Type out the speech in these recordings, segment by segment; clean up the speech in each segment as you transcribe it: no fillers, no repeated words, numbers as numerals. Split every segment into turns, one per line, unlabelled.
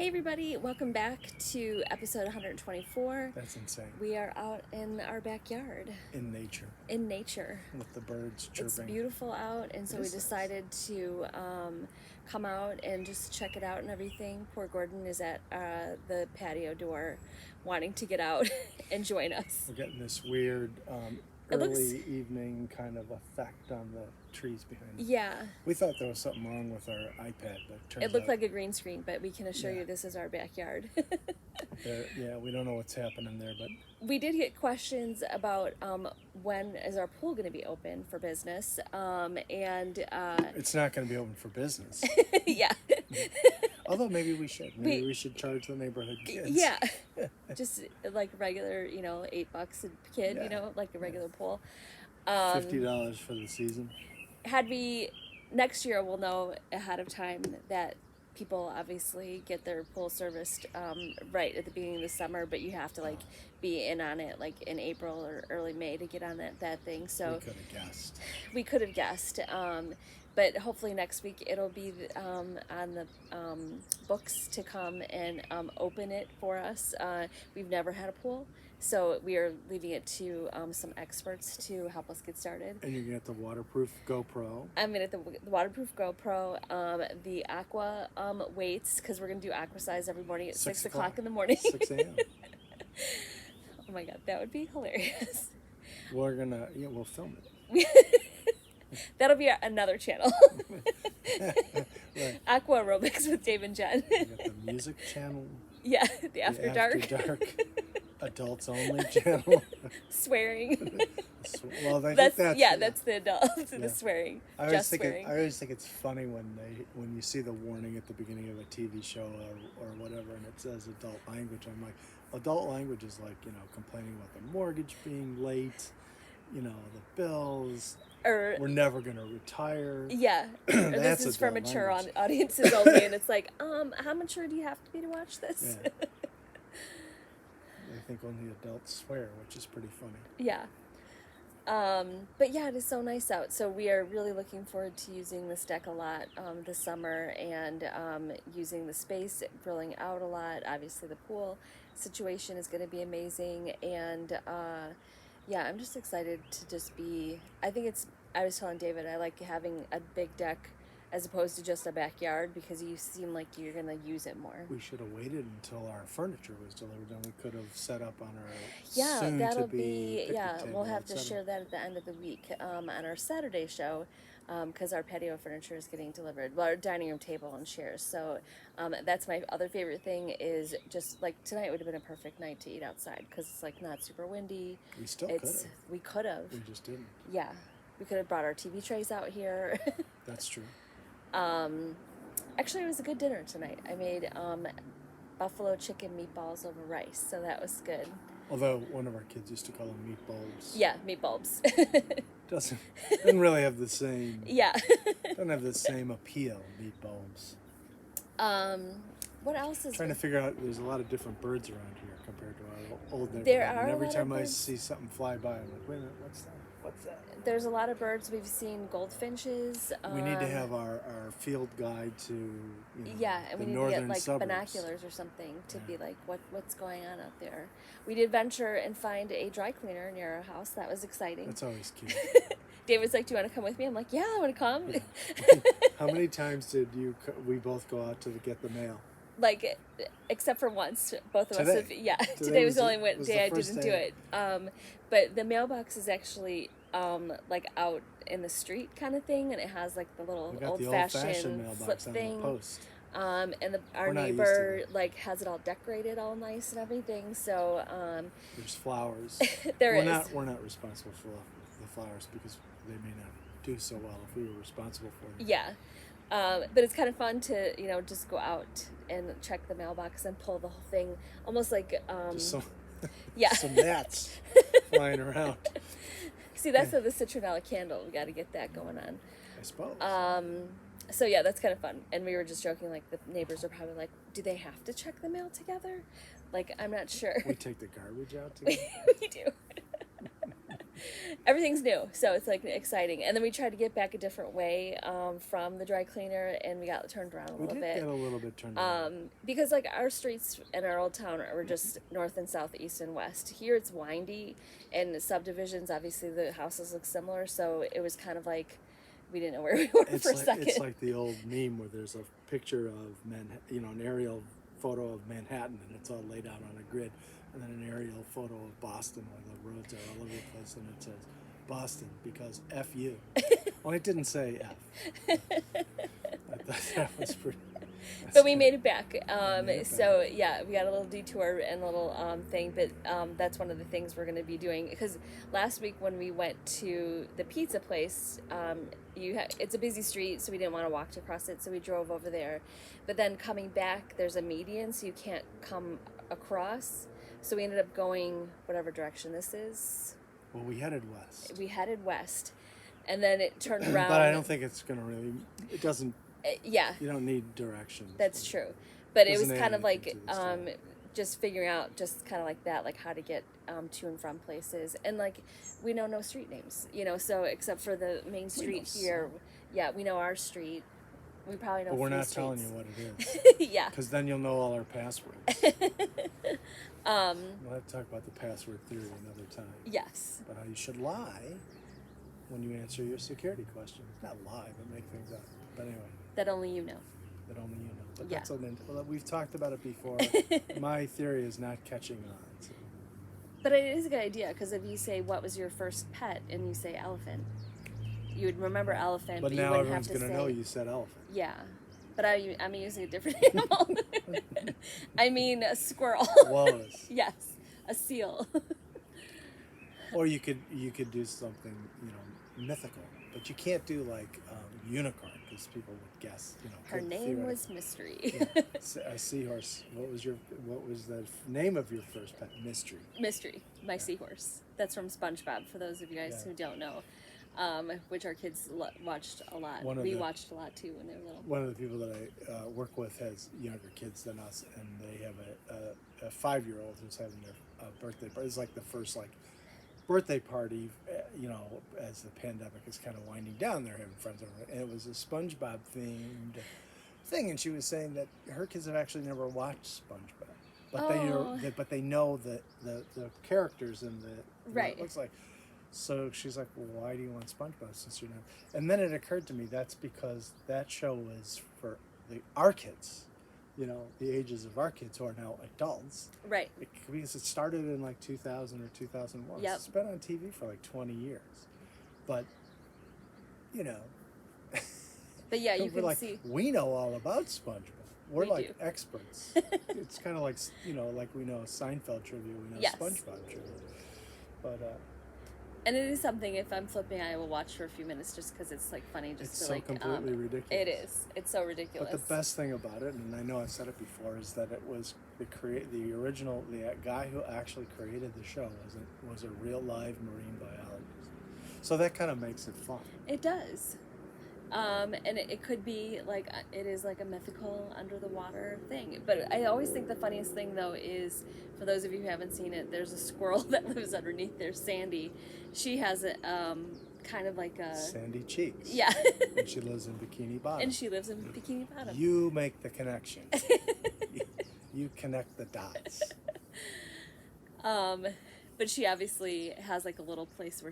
Hey everybody, welcome back to episode 124.
That's insane.
We are out in our backyard.
In nature.
In nature.
With the birds chirping.
It's beautiful out, and so we decided to come out and just check it out and everything. Poor Gordon is at the patio door wanting to get out and join us.
We're getting this weird early evening kind of effect on the trees behind us.
Yeah.
We thought there was something wrong with our iPad, but it turns
it looked
out,
like a green screen, but we can assure you this is our backyard.
we don't know what's happening there, but
we did get questions about when is our pool going to be open for business, and
it's not going to be open for business.
Yeah.
Although maybe we should. Maybe we should charge the neighborhood kids.
Yeah. Just like regular, $8 a kid, like a regular pool.
$50 for the season.
Next year we'll know ahead of time that people obviously get their pool serviced right at the beginning of the summer, but you have to be in on it in April or early May to get on that thing. So we could have guessed. But hopefully next week it'll be on the books to come and open it for us. We've never had a pool, so we are leaving it to some experts to help us get started.
And you're going to get the waterproof GoPro.
I'm going to get the waterproof GoPro, the Aqua weights, because we're going to do Aqua size every morning at 6 o'clock in the morning.
6 a.m.
Oh my God, that would be hilarious.
We're going to, we'll film it.
That'll be another channel.
Right.
Aqua aerobics with Dave and Jen.
You got the music channel.
Yeah, the After Dark.
Adults only channel.
Swearing.
Well,
that's the adults. The swearing.
I always think it's funny when you see the warning at the beginning of a TV show or whatever, and it says adult language. I'm like, adult language is complaining about the mortgage being late, the bills. We're never going to retire.
Yeah. This is for mature audiences only, and it's like, how mature do you have to be to watch this?
Yeah. I think only adults swear, which is pretty funny.
Yeah. But yeah, it is so nice out. So we are really looking forward to using this deck a lot this summer and using the space, grilling out a lot. Obviously, the pool situation is going to be amazing, and I'm just excited to just be. I was telling David, I like having a big deck as opposed to just a backyard because you seem like you're going to use it more.
We should have waited until our furniture was delivered, and we could have set up on our
we'll have to share that at the end of the week on our Saturday show because our patio furniture is getting delivered. Well, our dining room table and chairs. So that's my other favorite thing is just tonight would have been a perfect night to eat outside because it's not super windy.
We still could have.
We could have.
We just didn't.
Yeah. We could have brought our TV trays out here.
That's true.
Actually, it was a good dinner tonight. I made buffalo chicken meatballs over rice, so that was good.
Although one of our kids used to call them meatballs.
Yeah, meatballs.
Doesn't really have the same.
Yeah.
Don't have the same appeal. Meatballs.
What else is
trying to figure out? There's a lot of different birds around here compared to our old neighborhood.
There are
and every
a lot
time
of
I
birds.
see something fly by, I'm like, wait a minute, what's that? What's that?
There's a lot of birds. We've seen goldfinches.
We need to have our field guide to
and we need to get
suburbs.
binoculars or something to be what's going on out there. We did venture and find a dry cleaner near our house. That was exciting.
That's always cute.
David's like, do you want to come with me? I'm like, yeah, I want to come.
How many times did we both go out to get the mail?
Except for once, both of
Today.
us have, Today was the only day I didn't do it. But the mailbox is actually out in the street kind of thing, and it has the little old-fashioned flip thing. And our neighbor has it all decorated all nice and everything. So
there's flowers.
We're
not responsible for the flowers because they may not do so well if we were responsible for them.
Yeah. But it's kind of fun to, just go out and check the mailbox and pull the whole thing, almost
just some
some
gnats flying around.
See, that's the citronella candle. We got to get that going on.
I suppose.
So yeah, that's kind of fun. And we were just joking, the neighbors are probably like, do they have to check the mail together? I'm not sure.
We take the garbage out together.
We do. Everything's new, so it's like exciting. And then we tried to get back a different way from the dry cleaner, and we got turned around a
We
little
did
bit.
get a little bit turned around.
Because like our streets in our old town are just north and south, east and west. Here it's windy, and subdivisions. Obviously, the houses look similar, so it was kind of like we didn't know where we were for a second.
It's like the old meme where there's a picture of an aerial photo of Manhattan, and it's all laid out on a grid, and then an aerial photo of Boston where the roads are all over the place, and it says Boston because F you. Well, it didn't say F. I thought that was pretty.
But we made it back. So yeah, we got a little detour and a little thing, but that's one of the things we're going to be doing. Because last week when we went to the pizza place, it's a busy street, so we didn't want to walk across it, so we drove over there. But then coming back, there's a median, so you can't come across. So we ended up going whatever direction this is.
Well, we headed west.
And then it turned around.
But I don't think it's going to really. It doesn't.
Yeah.
You don't need directions.
That's true. But it was kind of like just figuring out just kind of like that, like how to get to and from places. And like we know no street names, so except for the main street here. Yeah, we know our street. We probably know.
But we're not
streets.
telling you what it is.
Yeah.
Because then you'll know all our passwords. We'll have to talk about the password theory another time.
Yes.
But how you should lie when you answer your security questions. Not lie, but make things up. But anyway.
That only you know.
That only you know. But
yeah.
Well, we've talked about it before. My theory is not catching on. So.
But it is a good idea, because if you say, what was your first pet, and you say elephant, you would remember elephant, but
now
you wouldn't
everyone's
have to
going to know you said elephant.
Yeah. But I'm using a different animal. I mean a squirrel.
Walrus.
Yes. A seal.
Or you could do something, mythical. But you can't do like unicorn, because people would guess,
Her name was Mystery.
Yeah. A seahorse. What was the name of your first pet? Mystery.
Mystery. My seahorse. That's from SpongeBob, for those of you guys who don't know. Which our kids watched a lot. We watched a lot too when they were little.
One of the people that I work with has younger kids than us, and they have a 5-year-old who's having their birthday party. It's like the first birthday party, as the pandemic is kind of winding down. They're having friends over, and it was a SpongeBob themed thing. And she was saying that her kids have actually never watched SpongeBob, but they know the characters and what it looks like. So she's like, well, why do you want SpongeBob since you're not? And then it occurred to me that's because that show was for our kids, the ages of our kids who are now adults.
Right.
Because it started in like 2000 or 2001.
Yep.
It's been on TV for like 20 years. But,
But yeah, you can see.
We know all about SpongeBob. We're
do.
Experts. It's kind of like, like we know Seinfeld trivia, we know SpongeBob trivia. But,
and it is something, if I'm flipping, I will watch for a few minutes just because it's like funny.
It's so completely ridiculous.
It is. It's so ridiculous.
But the best thing about it, and I know I've said it before, is that it was the guy who actually created the show was a real live marine biologist. So that kind of makes it fun.
It does. And it could be like, it is like a mythical under the water thing. But I always think the funniest thing though is, for those of you who haven't seen it, there's a squirrel that lives underneath there, Sandy. She has a kind of like a
sandy cheeks.
Yeah.
And she lives in Bikini Bottom.
And she lives in Bikini Bottom.
You make the connection. you connect the dots.
But she obviously has like a little place where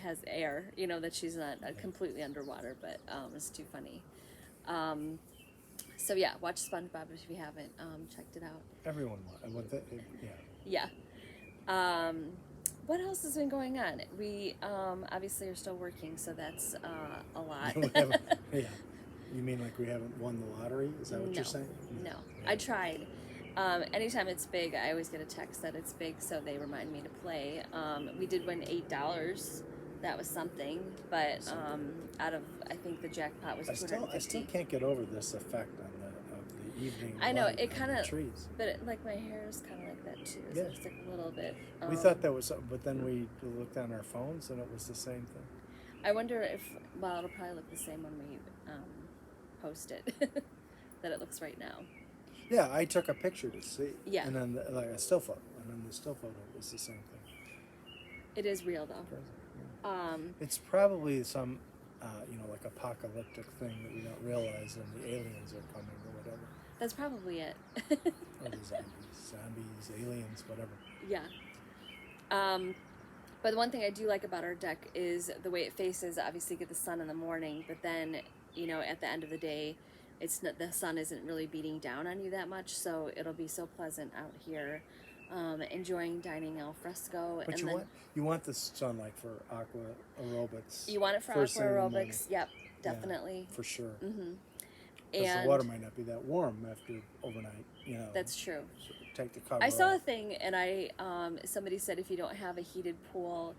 has air, that she's not completely underwater, but it's too funny. So yeah, watch SpongeBob if you haven't checked it out.
Everyone
yeah. What else has been going on? We obviously are still working, so that's a lot.
You mean like we haven't won the lottery? Is that what you're saying?
No. I tried. Anytime it's big, I always get a text that it's big, so they remind me to play. We did win $8. That was something, but out of, I think the jackpot was $250.
I still can't get over this effect of the evening.
I know, it kind of,
trees.
But like my hair is kind of like that too, so it's like a little bit.
We thought that was, but then we looked on our phones and it was the same thing.
I wonder if, it'll probably look the same when we post it, that it looks right now.
Yeah, I took a picture to see.
Yeah.
And then a still photo, and then the still photo was the same thing.
It is real though.
It's probably some, like apocalyptic thing that we don't realize, and the aliens are coming or whatever.
That's probably it.
Or the zombies, aliens, whatever.
Yeah. But the one thing I do like about our deck is the way it faces. Obviously, you get the sun in the morning, but then at the end of the day, it's not, the sun isn't really beating down on you that much, so it'll be so pleasant out here, enjoying dining al fresco.
But
and
you want the sunlight for aqua aerobics.
you want it for
first
aqua
thing in the morning.
aerobics. Yep, definitely.
Yeah, for sure.
Mm-hmm.
Because
And
the water might not be that warm after overnight.
that's true.
So take the cover
I saw
off.
a thing, and somebody said if you don't have a heated pool,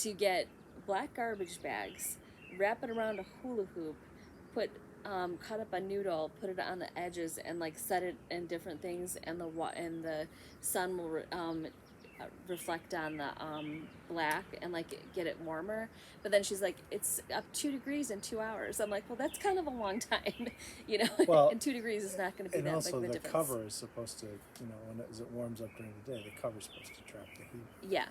to get black garbage bags, wrap it around a hula hoop, cut up a noodle, put it on the edges, and like set it in different things, and the sun will reflect on the black and like get it warmer. But then she's like, it's up 2 degrees in 2 hours. I'm like, well, that's kind of a long time,
Well,
and 2 degrees is not going to be that big of a difference.
And also the cover is supposed to, as it warms up during the day, the cover's supposed to trap the heat.
Yeah.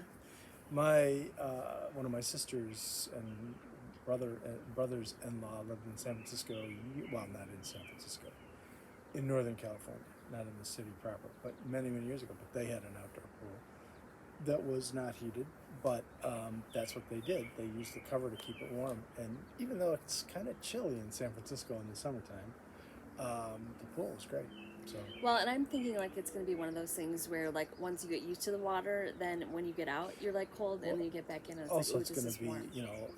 One of my sisters and brothers-in-law lived in San Francisco. Well, not in San Francisco, in Northern California, not in the city proper, but many, many years ago. But they had an outdoor pool that was not heated, but that's what they did. They used the cover to keep it warm. And even though it's kind of chilly in San Francisco in the summertime, the pool is great. So.
Well, and I'm thinking like it's going to be one of those things where like once you get used to the water, then when you get out, you're like cold, and then you get back in, and it's
also,
like,
it's going to be,
warm.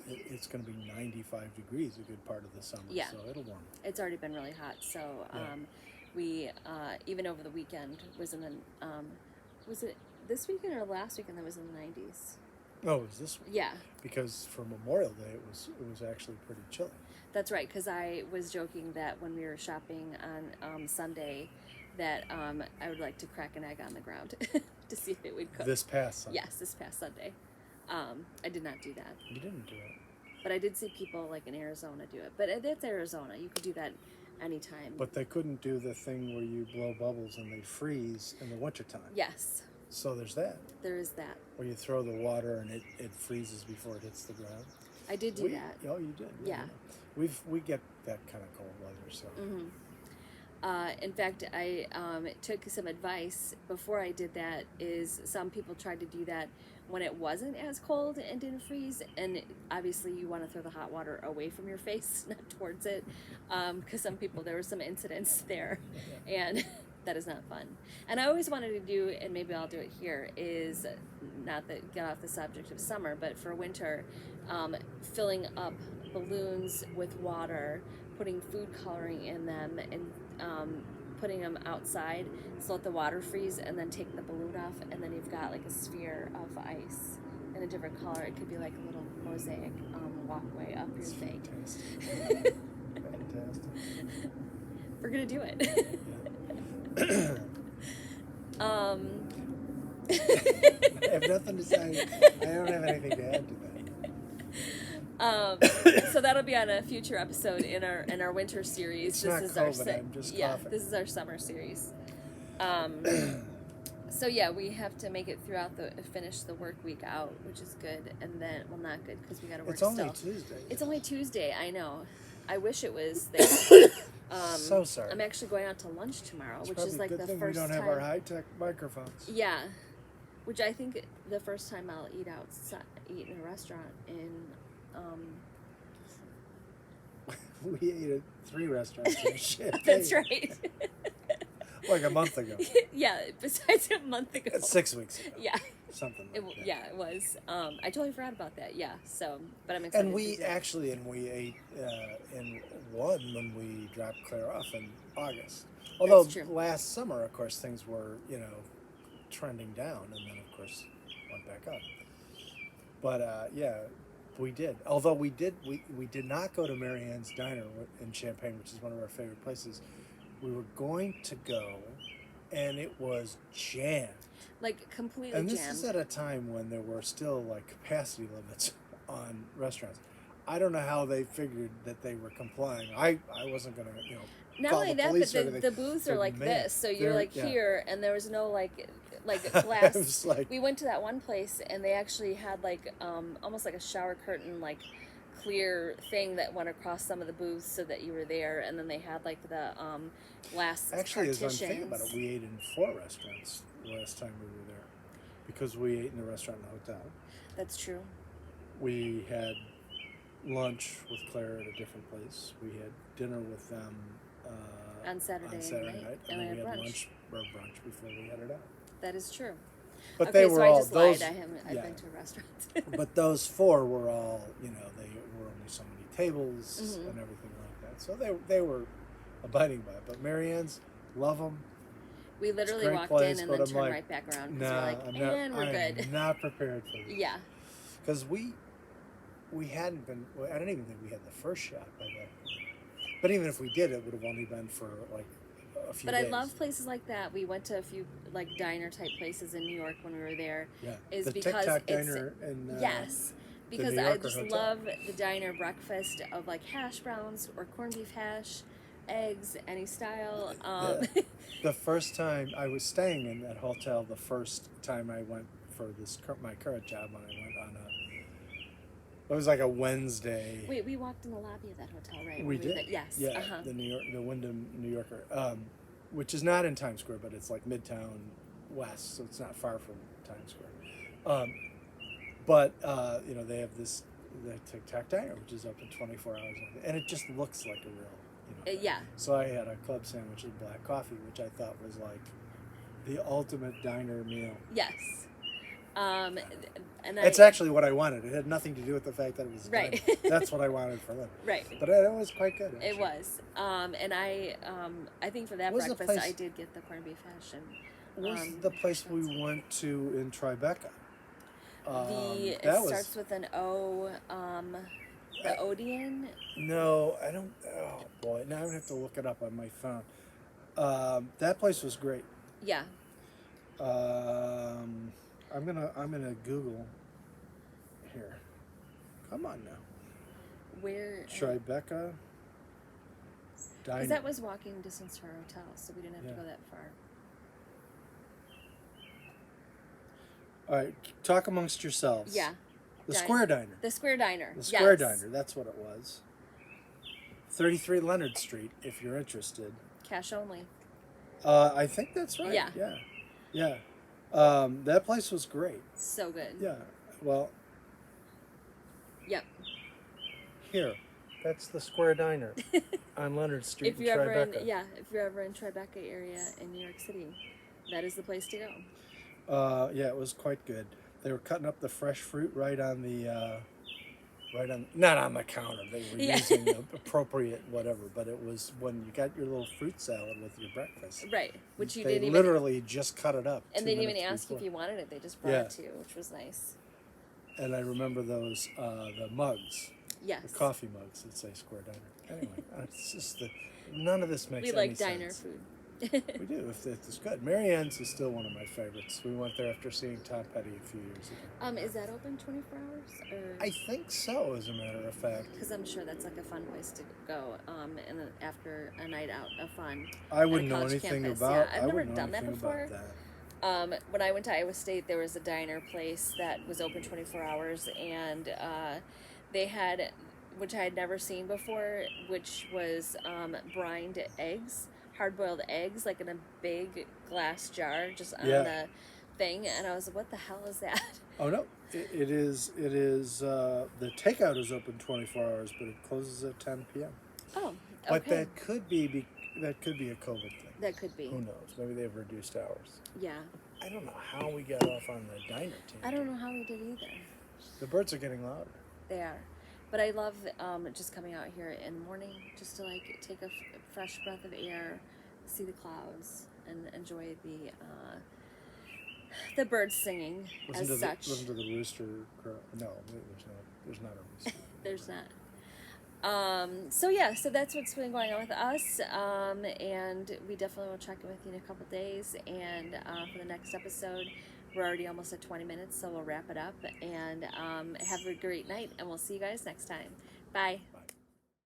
it's going to be 95 degrees a good part of the summer.
Yeah.
So it'll warm.
It's already been really hot. So we even over the weekend was in the was it this weekend or last weekend that was in the 90s?
Oh, it was this week?
Yeah.
Because for Memorial Day, it was actually pretty chilly.
That's right, because I was joking that when we were shopping on Sunday, that I would like to crack an egg on the ground to see if it would cook.
This past Sunday?
Yes, this past Sunday. I did not do that.
You didn't do it.
But I did see people like in Arizona do it. But it's Arizona. You could do that anytime.
But they couldn't do the thing where you blow bubbles and they freeze in the wintertime.
Yes.
So there's that.
There is that.
Where you throw the water and it freezes before it hits the ground.
I did do that.
Oh, you did?
Yeah.
We get that kind of cold weather, so.
Mm-hmm. In fact, I took some advice before I did that. Is some people tried to do that when it wasn't as cold and didn't freeze, and obviously you want to throw the hot water away from your face, not towards it, because there were some incidents there, and that is not fun. And I always wanted to do, and maybe I'll do it here, is not that get off the subject of summer, but for winter, filling up balloons with water, putting food coloring in them, and putting them outside, so let the water freeze, and then take the balloon off, and then you've got like a sphere of ice in a different color. It could be like a little mosaic walkway up your thing.
Fantastic. Fantastic.
We're gonna do it.
I have nothing to say. I don't have anything to add to that.
So that'll be on a future episode in our winter series.
It's not COVID, I'm just coughing.
This is our summer series. So yeah, we have to make it finish the work week out, which is good, and then not good because we got to work.
It's only
still.
Tuesday.
It's only Tuesday. I know. I wish it was there.
So sorry.
I'm actually going out to lunch tomorrow,
It's
which is like
good
the
thing
first
we don't
time.
have our high-tech microphones.
Yeah, which I think the first time I'll eat in a restaurant in.
We ate at 3 restaurants in Champaign.
That's right.
Like a month ago.
Yeah, besides a month ago.
That's 6 weeks ago.
Yeah.
Something like that.
Yeah, it was. I totally forgot about that. Yeah, so, but I'm excited.
And we
to do that.
we ate in one when we dropped Claire off in August. Although last summer, of course, things were, trending down, and then, of course, went back up. But, yeah, we did. Although we did not go to Mary Ann's Diner in Champaign, which is one of our favorite places. We were going to go, and it was jammed.
Like, completely
jammed. And this
jammed.
is at a time when there were still, like, capacity limits on restaurants. I don't know how they figured that they were complying. I wasn't gonna,
Not
call
only
the
that, but
police or anything.
the booths are
But
like
man,
this, so you're
they're
like
yeah.
here, and there was no like
It
glass.
was like
We went to that one place, and they actually had like almost like a shower curtain, like clear thing that went across some of the booths so that you were there, and then they had like the glass
actually, as I'm
partitions.
thinking about it, we ate in 4 restaurants last time we were there, because we ate in the restaurant in the hotel.
That's true.
We had lunch with Claire at a different place. We had dinner with them
On Saturday
night,
and
then
we
we
had
had
brunch.
lunch or brunch before we headed out.
That is true.
But
Okay,
they were
so I
all
just
those.
lied. I've
Yeah.
been to restaurants.
But those 4 were all, they were only so many tables
Mm-hmm.
and everything like that. So they were abiding by it. But Marianne's, love them.
We literally
Great
walked
place,
in and
but
then
I'm
turned
like,
right back around because
nah,
we're like, and we're good.
I'm not prepared for this.
Yeah.
Because we hadn't been. Well, I don't even think we had the first shot by that. But even if we did, it would have only been for like a few
But
days.
I love places like that. We went to a few like diner type places in New York when we were there.
Yeah.
Is
the
because
Tic Tac
it's
Diner in
yes,
the
because
New
I
Yorker
just
Hotel.
love the diner breakfast of like hash browns or corned beef hash, eggs, any style.
The first time I was staying in that hotel, the first time I went for my current job, when I went on it was like a Wednesday.
Wait, we walked in the lobby of that hotel, right?
We did.
Yes.
Yeah,
Uh-huh.
the Wyndham New Yorker, which is not in Times Square, but it's like Midtown West, so it's not far from Times Square. But they have the Tic Tac Diner, which is open 24 hours a day, and it just looks like a real,
Yeah.
So I had a club sandwich and black coffee, which I thought was like the ultimate diner meal.
Yes. And
It's actually what I wanted. It had nothing to do with the fact that it was a
right.
diner. That's what I wanted for them.
Right.
But it was quite good. Actually.
It was. And I think for that
Was the
breakfast,
place-
I did get the corned beef hash and.
Was the place we went to in Tribeca?
It
that
starts with an O. The Odeon.
No, I don't. Oh boy, now I'm gonna have to look it up on my phone. That place was great.
Yeah.
I'm gonna Google here. Come on now.
Where?
Tribeca. Diner.
Because that was walking distance to our hotel, so we didn't have to go that far.
All right, talk amongst yourselves.
Yeah.
The Square Diner.
The Square Diner.
The Square
yes.
Diner, that's what it was. 33 Leonard Street, if you're interested.
Cash only.
I think that's right.
Yeah.
Yeah. That place was great.
So good.
Yeah. Well,
Yep.
here. That's the Square Diner on Leonard Street
If you're
in
ever
Tribeca.
if you're ever in Tribeca area in New York City, that is the place to go.
Yeah, it was quite good. They were cutting up the fresh fruit right on not on the counter. They were using the appropriate whatever, but it was when you got your little fruit salad with your breakfast.
Right, which you
They
didn't
literally just cut it up.
and
2
they didn't even
minutes
ask
before.
if you wanted it. They just brought it to you, which was nice.
And I remember those the mugs,
Yes.
the coffee mugs that say Square Diner. Anyway, it's just none of this makes
We
any
like
sense.
diner food.
We do. If it's good. Marianne's is still one of my favorites. We went there after seeing Tom Petty a few years ago.
Is that open 24 hours? Or
I think so, as a matter of fact.
because I'm sure that's like a fun place to go. And then after a night out of fun.
I
at a
wouldn't know
college
anything
campus.
about.
Yeah, I've
I
never
wouldn't know
done that
anything
before.
about that.
When I went to Iowa State, there was a diner place that was open 24 hours, and they had, which I had never seen before, which was brined eggs, hard-boiled eggs, like in a big glass jar, just on the thing. And I was like, "What the hell is that?"
Oh no, it is. It is. The takeout is open 24 hours, but it closes at 10 p.m.
Oh, okay.
But that could be a COVID thing.
That could be.
Who knows? Maybe they've reduced hours.
Yeah.
I don't know how we got off on the diner team.
I don't know how we did either.
The birds are getting louder.
They are. But I love just coming out here in the morning just to like take a fresh breath of air, see the clouds, and enjoy the birds singing such.
Listen to the rooster crow. No, there's not a rooster.
There's not. So that's what's been going on with us. And we definitely will check in with you in a couple days. And for the next episode, we're already almost at 20 minutes, so we'll wrap it up. And have a great night, and we'll see you guys next time. Bye.
Bye.